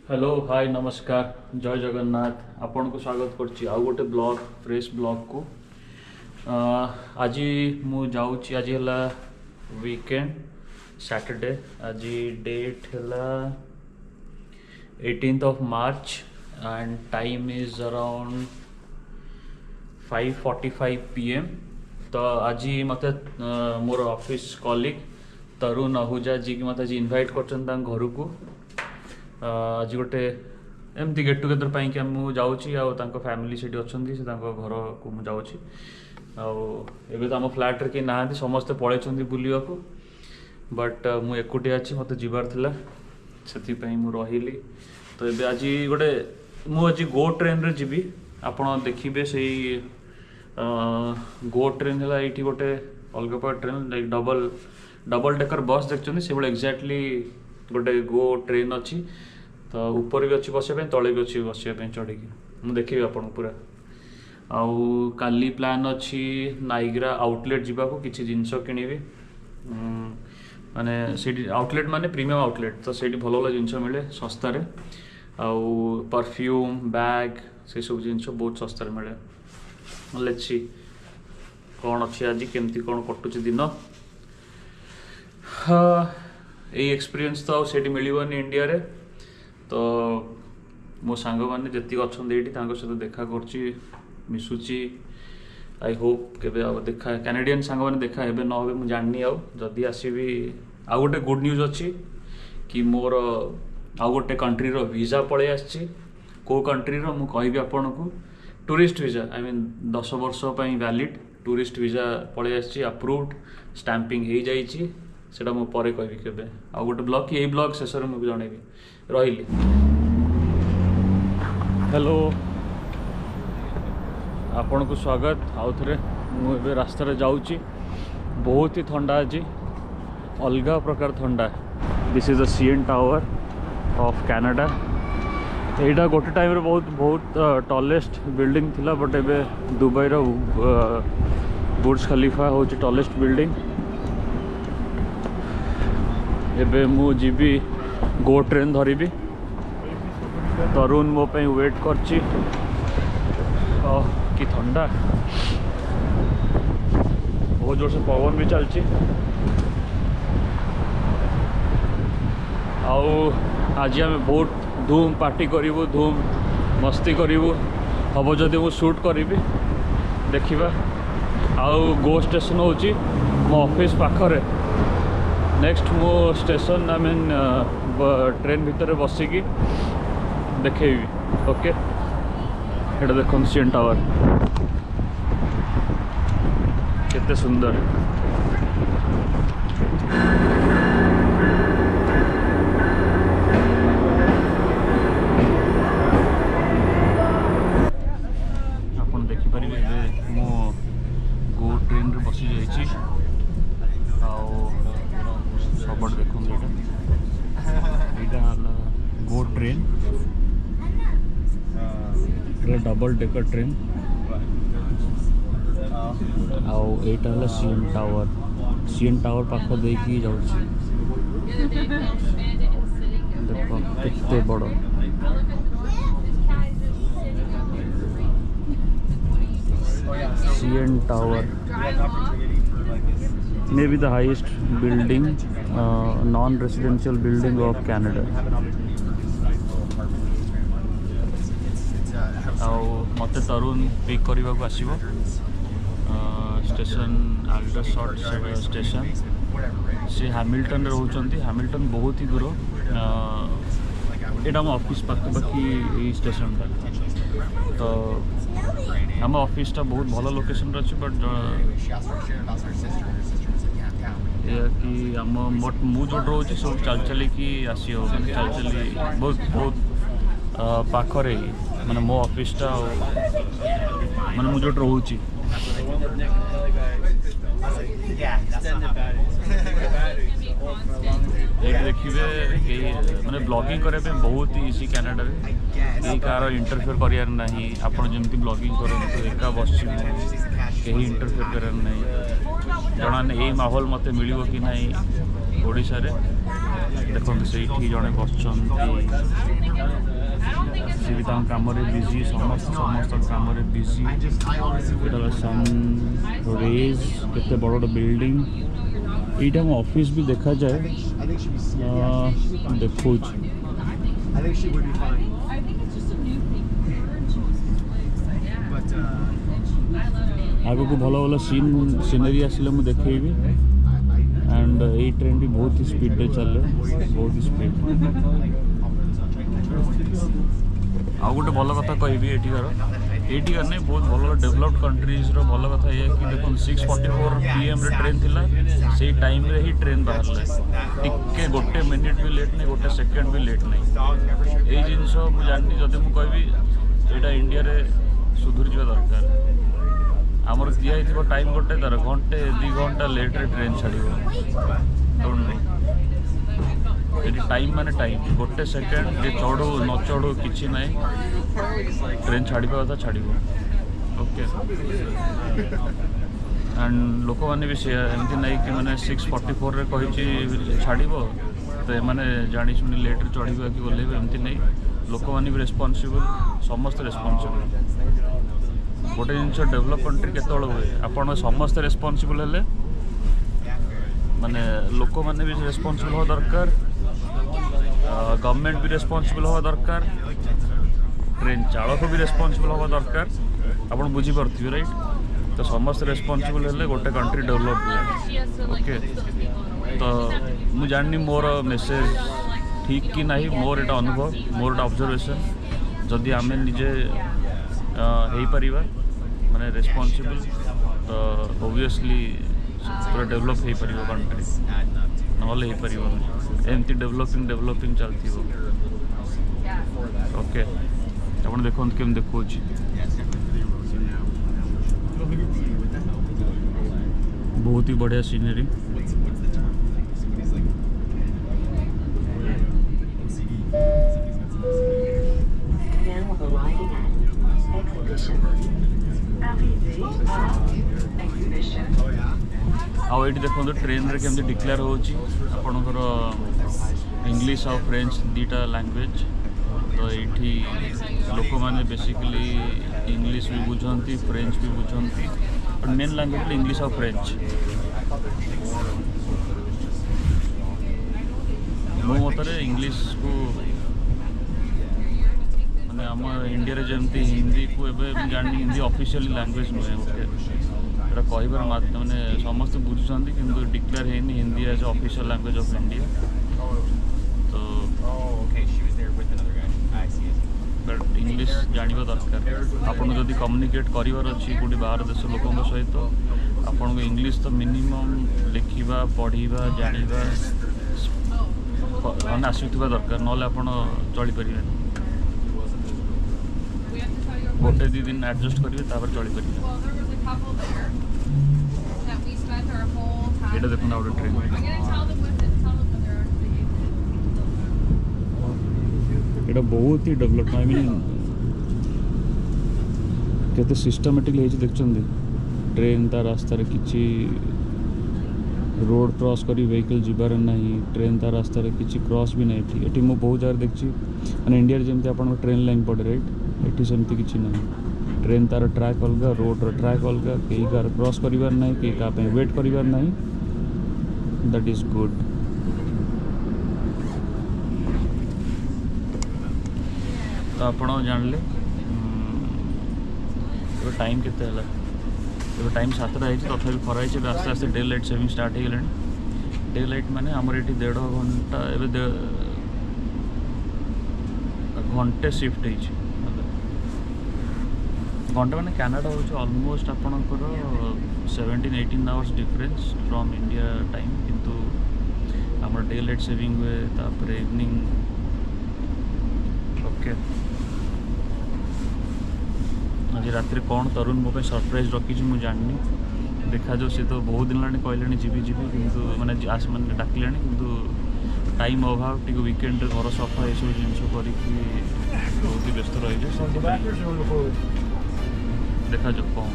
hello hi नमस्कार जय जगन्नाथ आपण को स्वागत करछि आउ गोटे ब्लॉग फ्रेश ब्लॉग को आज मु जाउछि आज हला वीकेंड सैटरडे आज डेट हला 18th of March and time is around 5:45 PM तो आज मत मोर ऑफिस कलीग तरुण आहूजा जी की मत आज इनवाइट करछन घर को आज गोटे एमती गेट टुगेदर पाई कि मुझे जाऊँगी फैमिली से अच्छा घर को मुझे जाऊँगी आबे तो आम फ्लाट्रे कि ना समस्ते पलैं बुलवा को बट मु एकुटिया अच्छी मत जीवार थिला से रही तो ये आज गोटे मुझे गो ट्रेन रे जीवी आपड़ देखिए से गो ट्रेन है ये गोटे अलग प्रकार train like double decker bus देखते से भाई एक्जाक्टली गोटे गो ट्रेन अच्छी तो ऊपर भी अच्छी बसवाई तले भी अच्छी बसवाई चढ़ी मुझे देखी आपन पूरा आउ काली प्लान अच्छी नाइग्रा आउटलेट जावाक किसी जिनस किणी माने आउटलेट माने प्रीमियम आउटलेट तो से भल भल जिनस मिले सस्तार आउ परफ्यूम बैग से सब जिनस बहुत सस्तार मिले लेट्स कौन अच्छी आज केमती कौन कटुच दिन ये एक्सपीरियंस तो आउट मिलनी इंडिया रे तो मो सांग मैंने जी अच्छा सहित देखा मिशुची आई होप के देखा कैनेडियन सांग मैंने देखा हे ना मुझे जाननी आदि आसबि आउ गोटे गुड न्यूज अच्छी कि मोर आउ गोटे कंट्री रो वीजा पलि आसी को कंट्री रो मु कहबी आपन को टूरिस्ट वीजा आई मीन 10 वर्ष वैलिड टूरिस्ट वीजा पलि आसी अप्रूव्ड स्टैंपिंग हो जाइए सेटा मु परे कहबी केबे आ गोटे ब्लॉग कि ब्लॉग शेष में मुझे जनइबी रही हेलो आपण को स्वागत आउ थे मुझे रास्तार जाऊँगी बहुत ही ठंडा आज अलग प्रकार ठंडा this is the CN tower of Canada यहाँ गोटे टाइम बहुत टॉलेस्ट बिल्डिंग थिला बट एबे दुबई रो बुर्ज खलीफा हूँ टॉलेस्ट बिल्डिंग एबे मु जीवी गो ट्रेन धरबी तरुण मो पे वेट करची कि ठंडा बहुत जोर से पवन भी चलची आज आम बहुत धूम पार्टी करूँ धूम मस्ती करूँ हम जदि मु शूट करी देखा आउ गो स्टेशन हूँ मो ऑफिस पाखरे नेक्स्ट मो स्टेशन आई मीन ट्रेन भितर बसिकी देखेबी ओके ये देखो सीएन टावर केते सुंदर आपन देखि परिबे मो गो ट्रेन रे बसी जाइछि सबट देखो यहाँ गो train double decker train आईटा CN tower पाख देकी जाऊँ देख कितने बड़ CN tower may be the highest building non-residential building of Canada मत तरुण पिक करने को आसो स्टेशन आल्डरसॉट स्टेशन से हैमिल्टन रोचंती हैमिल्टन बहुत ही दूर यहाँ आम ऑफिस पाखापाखी स्टेशन तो आम ऑफिस बहुत भल लोकेशन अच्छी बट कि आम मु जो रोचे सब चल चलिकी आसी हो चल चली बहुत पाखरे माने मो ऑफिसटा माने मु जो रोची देखिए माने ब्लॉगिंग करने बहुत इजी कनाडा रे कार इंटरफेयर करार ना आप जमी ब्लॉगिंग करूँ एका बस कहीं इंटरफेयर करार ना जना यही माहौल मत मिल कि ना ओडिशा रे देखते से जड़े बसुँच सी भी कम बिजी समस्त कम बिजी सन रेज केते बड़ बड़ बिल्डिंग ये ऑफिस भी देखा जाए देखो आग को भल भल सीनरी आसिले मुझे देखेबी एंड ये ट्रेन भी बहुत ही स्पीड रे चले बहुत ही स्पीड आ गोटे भल कथा कहि एठिकार नहीं बहुत भल डेवलप्ड कंट्रीज रो भल कथा ये कि देखो 6:44 PM रे ट्रेन थिला से टाइम रे ही ट्रेन बाहर टिके गोटे मिनिट भी लेट नहीं गोटे सेकेंड भी लेट नहीं ये जिनस मुझे जाननी जदि मुझे कहबी एटा इंडिया रे सुधुर जावा दरकार आमर दिया टाइम गोटे तार घंटे 2 घंटा लेट रे ट्रेन छाड़ टाइम माने टाइम गोटे सेकेंड जे चढ़ू न चढ़ू किसी ना ट्रेन छाड़ा कथा छाड़ ओके एंड लोक मैंने भी एमती नहीं कि मैंने 6:44 रे कही छाड़ तो मैंने जानी शुणी लेट रे चढ़ा कि ओल्लैबे एमती नहीं लोक मैंने भी रेस्पॉन्सिबल समस्त रेस्पॉन्सिबल गोटे जिनस डेवलप कंट्री केतल हुए आपण समस्त रेस्पॉन्सिबल हेले माने लोक मैंने भी रेस्पॉन्सिबल हवा दरकार गवर्नमेंट भी रेस्पॉन्सिबल हवा दरकार ट्रेन चालक भी रेस्पॉन्सिबल हवा दरकार आपण बुझी पार्थिबे राइट तो समस्त रेस्पॉन्सिबल हेले गोटे कंट्री डेवलप हुए ओके तो मु जाननी मोर मेसेज ठीक कि नहीं मोर एटा अनुभव मोर एटा ऑब्जर्वेशन जदि आमे निजे हो पार माने रेस्पॉन्सिबल तो ऑब्वियसली पूरा डेवलप हो पार कंट्री ना हो पार एमती डेवलपिंग चलती ओके आप देखो केम देखो बहुत ही बढ़िया सीनरी आउ ये देखो ट्रेन रे केमती डिक्लेयर होकर इंग्लिश और फ्रेंच दीटा लैंग्वेज तो ये लोक मैंने बेसिकली इंग्लिश भी बुझंती फ्रेंच भी बुझंती और मेन लैंग्वेज इंग्लिश और फ्रेंच मो मतरे इंग्लिश को माने आम इंडिया रे जमती हिंदी को एवं जानी हिंदी ऑफिशियल लैंग्वेज नुहे ओके कहबार मैंने समस्त बुझुंट कि डिक्लेयर है Hindi as official language of India तो बट इंग्लिश जाना दरकार आपन जदि कम्युनिकेट करार अच्छी कौटी बाहर देश लोक सहित आपन को इंग्लिश तो मिनिमम लिखा पढ़ा जाना मैंने आसुवा दरकार ना चलीपर गोटे 2 दिन एडजस्ट करेंगे चलीपर ये देखो ना ट्रेन ये बहुत ही डेवलप आई मीन केते सिस्टमेटिक देखते ट्रेन ता रास्तार किसी रोड क्रॉस करी व्हीकल जीवार नहीं ट्रेन ता रास्तार किसी क्रॉस भी नहीं ये मुझे बहुत जगह देखी मैंने इंडिया जमी आप ट्रेन लाइन पड़े राइट ये सेमती किसी ना ट्रेन तार ट्रैक अलग रोड ट्रैक अलग कहीं कार क्रॉस करार ना कहीं क्या वेट करार ना दैट इज गुड तो आप जानले टाइम केते टाइम 7टा है तथापि खरा है आस्ते आस्ते डे लाइट सेविंग स्टार्ट हो डे लाइट माने आमर ये 1.5 घंटा एवं घंटे शिफ्ट हो घंटा मैंने कनाडा हूँ ऑलमोस्ट आपणकर 17-18 hours difference from India time किंतु आम डे लाइट सेविंग हुए तापर इवनिंग ओके आज रात कौन तरुण मो सरप्राइज रखी मुझे जाननी देखा जो सी तो बहुत दिन लाने कहले जीवी किंतु मैंने आस मैंने डाकिले किंतु टाइम अभाव टी वीकेंड घर सफा ये सब जिन बहुत ही व्यस्त रही देखा जो कौन